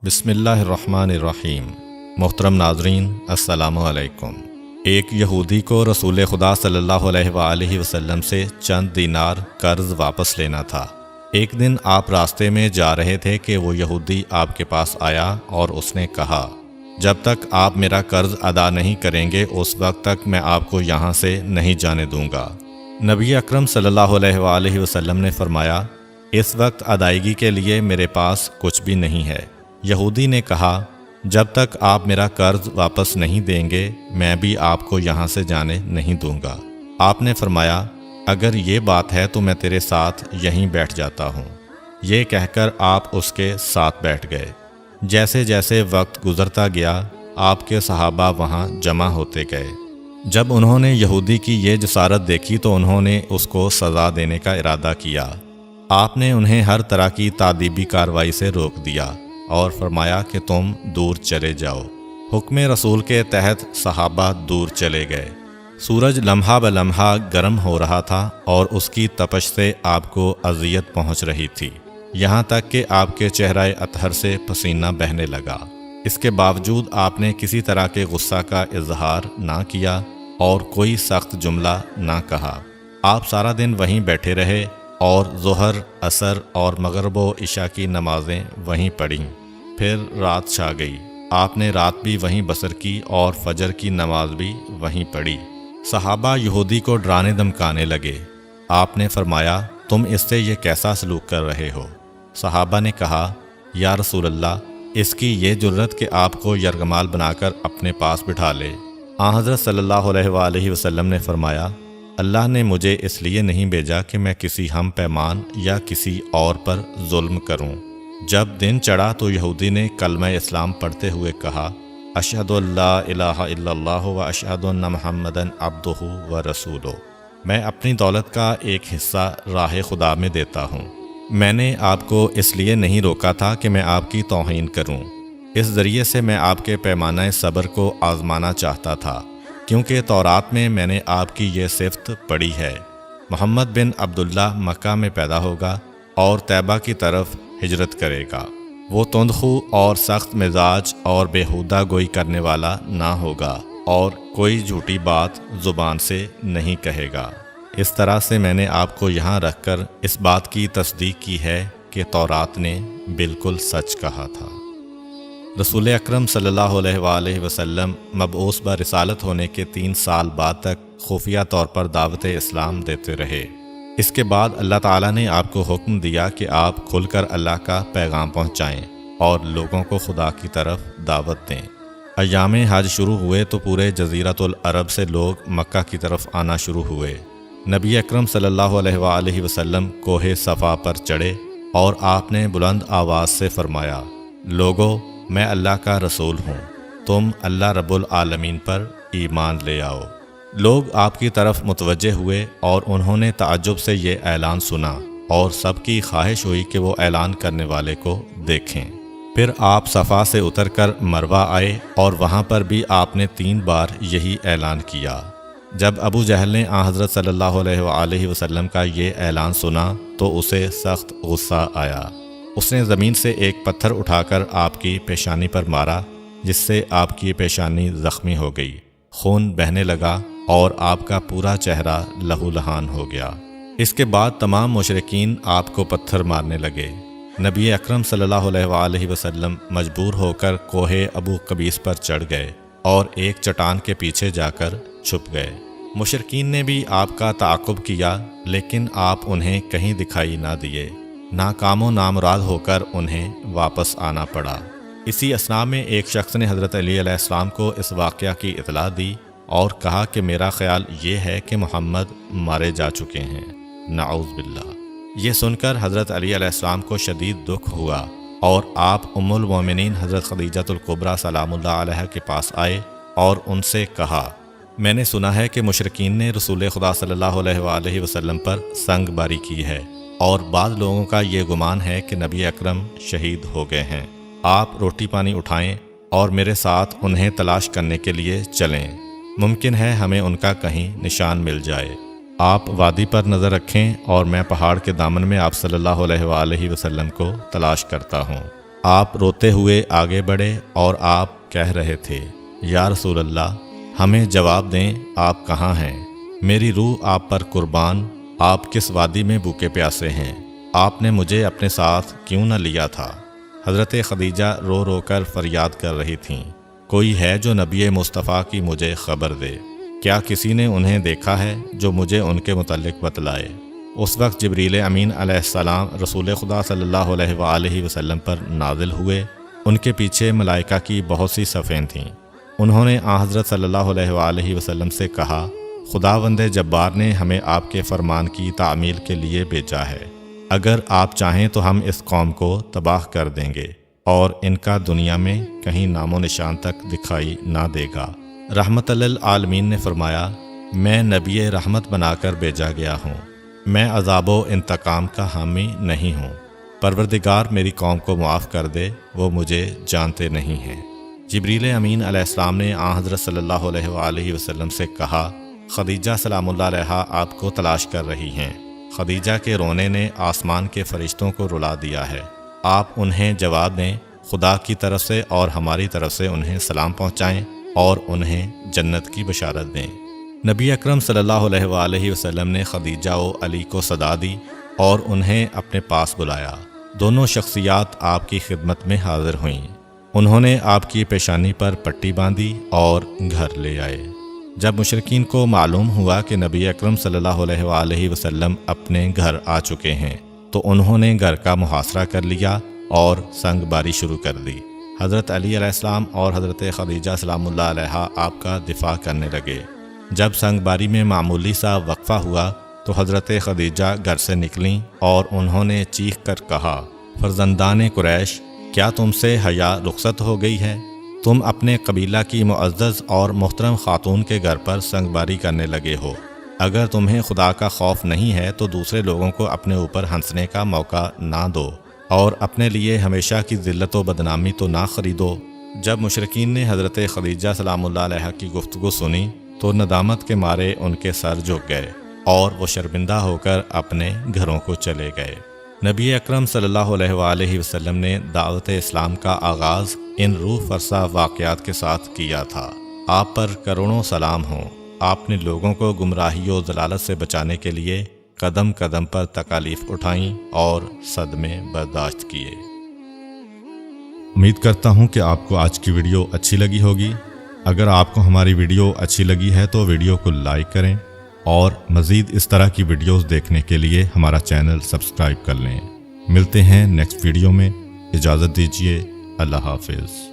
بسم اللہ الرحمن الرحیم۔ محترم ناظرین، السلام علیکم۔ ایک یہودی کو رسول خدا صلی اللہ علیہ وآلہ وسلم سے چند دینار قرض واپس لینا تھا۔ ایک دن آپ راستے میں جا رہے تھے کہ وہ یہودی آپ کے پاس آیا اور اس نے کہا، جب تک آپ میرا قرض ادا نہیں کریں گے اس وقت تک میں آپ کو یہاں سے نہیں جانے دوں گا۔ نبی اکرم صلی اللہ علیہ وآلہ وسلم نے فرمایا، اس وقت ادائیگی کے لیے میرے پاس کچھ بھی نہیں ہے۔ یہودی نے کہا، جب تک آپ میرا قرض واپس نہیں دیں گے میں بھی آپ کو یہاں سے جانے نہیں دوں گا۔ آپ نے فرمایا، اگر یہ بات ہے تو میں تیرے ساتھ یہیں بیٹھ جاتا ہوں۔ یہ کہہ کر آپ اس کے ساتھ بیٹھ گئے۔ جیسے جیسے وقت گزرتا گیا آپ کے صحابہ وہاں جمع ہوتے گئے۔ جب انہوں نے یہودی کی یہ جسارت دیکھی تو انہوں نے اس کو سزا دینے کا ارادہ کیا۔ آپ نے انہیں ہر طرح کی تادیبی کارروائی سے روک دیا اور فرمایا کہ تم دور چلے جاؤ۔ حکم رسول کے تحت صحابہ دور چلے گئے۔ سورج لمحہ بلمحہ گرم ہو رہا تھا اور اس کی تپش سے آپ کو اذیت پہنچ رہی تھی، یہاں تک کہ آپ کے چہرہ اطہر سے پسینہ بہنے لگا۔ اس کے باوجود آپ نے کسی طرح کے غصہ کا اظہار نہ کیا اور کوئی سخت جملہ نہ کہا۔ آپ سارا دن وہیں بیٹھے رہے اور ظہر، عصر اور مغرب و عشاء کی نمازیں وہیں پڑھیں۔ پھر رات چھا گئی۔ آپ نے رات بھی وہیں بسر کی اور فجر کی نماز بھی وہیں پڑھی۔ صحابہ یہودی کو ڈرانے دھمکانے لگے۔ آپ نے فرمایا، تم اس سے یہ کیسا سلوک کر رہے ہو؟ صحابہ نے کہا، یا رسول اللہ، اس کی یہ جرت کہ آپ کو یرغمال بنا کر اپنے پاس بٹھا لے۔ آن حضرت صلی اللہ علیہ وآلہ وسلم نے فرمایا، اللہ نے مجھے اس لیے نہیں بھیجا کہ میں کسی ہم پیمان یا کسی اور پر ظلم کروں۔ جب دن چڑھا تو یہودی نے کلمہ اسلام پڑھتے ہوئے کہا، اشہد ان لا الہ الا اللہ و اشہد ان محمدً عبدہ و رسولہ۔ میں اپنی دولت کا ایک حصہ راہ خدا میں دیتا ہوں۔ میں نے آپ کو اس لیے نہیں روکا تھا کہ میں آپ کی توہین کروں۔ اس ذریعے سے میں آپ کے پیمانہ صبر کو آزمانا چاہتا تھا، کیونکہ تورات میں نے آپ کی یہ صفت پڑھی ہے، محمد بن عبداللہ مکہ میں پیدا ہوگا اور طیبہ کی طرف ہجرت کرے گا۔ وہ تندخو اور سخت مزاج اور بیہودہ گوئی کرنے والا نہ ہوگا اور کوئی جھوٹی بات زبان سے نہیں کہے گا۔ اس طرح سے میں نے آپ کو یہاں رکھ کر اس بات کی تصدیق کی ہے کہ تورات نے بالکل سچ کہا تھا۔ رسول اکرم صلی اللہ علیہ وآلہ وسلم مبعوث برسالت ہونے کے 3 سال بعد تک خفیہ طور پر دعوت اسلام دیتے رہے۔ اس کے بعد اللہ تعالیٰ نے آپ کو حکم دیا کہ آپ کھل کر اللہ کا پیغام پہنچائیں اور لوگوں کو خدا کی طرف دعوت دیں۔ ایام حج شروع ہوئے تو پورے جزیرۃ العرب سے لوگ مکہ کی طرف آنا شروع ہوئے۔ نبی اکرم صلی اللہ علیہ وآلہ وسلم کوہ صفا پر چڑھے اور آپ نے بلند آواز سے فرمایا، لوگو، میں اللہ کا رسول ہوں، تم اللہ رب العالمین پر ایمان لے آؤ۔ لوگ آپ کی طرف متوجہ ہوئے اور انہوں نے تعجب سے یہ اعلان سنا اور سب کی خواہش ہوئی کہ وہ اعلان کرنے والے کو دیکھیں۔ پھر آپ صفا سے اتر کر مروہ آئے اور وہاں پر بھی آپ نے 3 بار یہی اعلان کیا۔ جب ابو جہل نے آن حضرت صلی اللہ علیہ وآلہ وسلم کا یہ اعلان سنا تو اسے سخت غصہ آیا۔ اس نے زمین سے ایک پتھر اٹھا کر آپ کی پیشانی پر مارا، جس سے آپ کی پیشانی زخمی ہو گئی، خون بہنے لگا اور آپ کا پورا چہرہ لہو لہان ہو گیا۔ اس کے بعد تمام مشرکین آپ کو پتھر مارنے لگے۔ نبی اکرم صلی اللہ علیہ وآلہ وسلم مجبور ہو کر کوہ ابو قبیس پر چڑھ گئے اور ایک چٹان کے پیچھے جا کر چھپ گئے۔ مشرکین نے بھی آپ کا تعاقب کیا لیکن آپ انہیں کہیں دکھائی نہ دیے۔ ناکام و نامراد ہو کر انہیں واپس آنا پڑا۔ اسی اثناء میں ایک شخص نے حضرت علی علیہ السلام کو اس واقعہ کی اطلاع دی اور کہا کہ میرا خیال یہ ہے کہ محمد مارے جا چکے ہیں، نعوذ باللہ۔ یہ سن کر حضرت علی علیہ السلام کو شدید دکھ ہوا اور آپ ام المومنین حضرت خدیجہ الکبریٰ سلام اللہ علیہ کے پاس آئے اور ان سے کہا، میں نے سنا ہے کہ مشرکین نے رسول خدا صلی اللہ علیہ وآلہ وسلم پر سنگ باری کی ہے اور بعض لوگوں کا یہ گمان ہے کہ نبی اکرم شہید ہو گئے ہیں۔ آپ روٹی پانی اٹھائیں اور میرے ساتھ انہیں تلاش کرنے کے لیے چلیں، ممکن ہے ہمیں ان کا کہیں نشان مل جائے۔ آپ وادی پر نظر رکھیں اور میں پہاڑ کے دامن میں آپ صلی اللہ علیہ وآلہ وسلم کو تلاش کرتا ہوں۔ آپ روتے ہوئے آگے بڑھے اور آپ کہہ رہے تھے، یا رسول اللہ، ہمیں جواب دیں، آپ کہاں ہیں؟ میری روح آپ پر قربان، آپ کس وادی میں بھوکے پیاسے ہیں؟ آپ نے مجھے اپنے ساتھ کیوں نہ لیا تھا؟ حضرت خدیجہ رو رو کر فریاد کر رہی تھیں، کوئی ہے جو نبی مصطفیٰ کی مجھے خبر دے؟ کیا کسی نے انہیں دیکھا ہے جو مجھے ان کے متعلق بتلائے؟ اس وقت جبریل امین علیہ السلام رسول خدا صلی اللہ علیہ وآلہ وسلم پر نازل ہوئے۔ ان کے پیچھے ملائکہ کی بہت سی صفیں تھیں۔ انہوں نے حضرت صلی اللہ علیہ وآلہ وسلم سے کہا، خداوند جبار نے ہمیں آپ کے فرمان کی تعمیل کے لیے بھیجا ہے۔ اگر آپ چاہیں تو ہم اس قوم کو تباہ کر دیں گے اور ان کا دنیا میں کہیں نام و نشان تک دکھائی نہ دے گا۔ رحمت للعالمین نے فرمایا، میں نبی رحمت بنا کر بھیجا گیا ہوں، میں عذاب و انتقام کا حامی نہیں ہوں۔ پروردگار میری قوم کو معاف کر دے، وہ مجھے جانتے نہیں ہیں۔ جبریل امین علیہ السلام نے حضرت صلی اللہ علیہ وآلہ وسلم سے کہا، خدیجہ سلام اللہ علیہا آپ کو تلاش کر رہی ہیں۔ خدیجہ کے رونے نے آسمان کے فرشتوں کو رلا دیا ہے۔ آپ انہیں جواب دیں، خدا کی طرف سے اور ہماری طرف سے انہیں سلام پہنچائیں اور انہیں جنت کی بشارت دیں۔ نبی اکرم صلی اللہ علیہ وآلہ وسلم نے خدیجہ و علی کو صدا دی اور انہیں اپنے پاس بلایا۔ دونوں شخصیات آپ کی خدمت میں حاضر ہوئیں۔ انہوں نے آپ کی پیشانی پر پٹی باندھی اور گھر لے آئے۔ جب مشرکین کو معلوم ہوا کہ نبی اکرم صلی اللہ علیہ وآلہ وسلم اپنے گھر آ چکے ہیں تو انہوں نے گھر کا محاصرہ کر لیا اور سنگ باری شروع کر دی۔ حضرت علی علیہ السلام اور حضرت خدیجہ سلام اللہ علیہا آپ کا دفاع کرنے لگے۔ جب سنگ باری میں معمولی سا وقفہ ہوا تو حضرت خدیجہ گھر سے نکلیں اور انہوں نے چیخ کر کہا، فرزندان قریش، کیا تم سے حیا رخصت ہو گئی ہے؟ تم اپنے قبیلہ کی معزز اور محترم خاتون کے گھر پر سنگ باری کرنے لگے ہو۔ اگر تمہیں خدا کا خوف نہیں ہے تو دوسرے لوگوں کو اپنے اوپر ہنسنے کا موقع نہ دو اور اپنے لیے ہمیشہ کی ذلت و بدنامی تو نہ خریدو۔ جب مشرکین نے حضرت خدیجہ سلام اللہ علیہا کی گفتگو سنی تو ندامت کے مارے ان کے سر جھک گئے اور وہ شرمندہ ہو کر اپنے گھروں کو چلے گئے۔ نبی اکرم صلی اللہ علیہ وآلہ وسلم نے دعوت اسلام کا آغاز ان روح فرسا واقعات کے ساتھ کیا تھا۔ آپ پر کروڑوں سلام ہوں۔ آپ نے لوگوں کو گمراہی و ضلالت سے بچانے کے لیے قدم قدم پر تکالیف اٹھائیں اور صدمے برداشت کیے۔ امید کرتا ہوں کہ آپ کو آج کی ویڈیو اچھی لگی ہوگی۔ اگر آپ کو ہماری ویڈیو اچھی لگی ہے تو ویڈیو کو لائک کریں اور مزید اس طرح کی ویڈیوز دیکھنے کے لیے ہمارا چینل سبسکرائب کر لیں۔ ملتے ہیں نیکسٹ ویڈیو میں، اجازت دیجیے، اللہ حافظ۔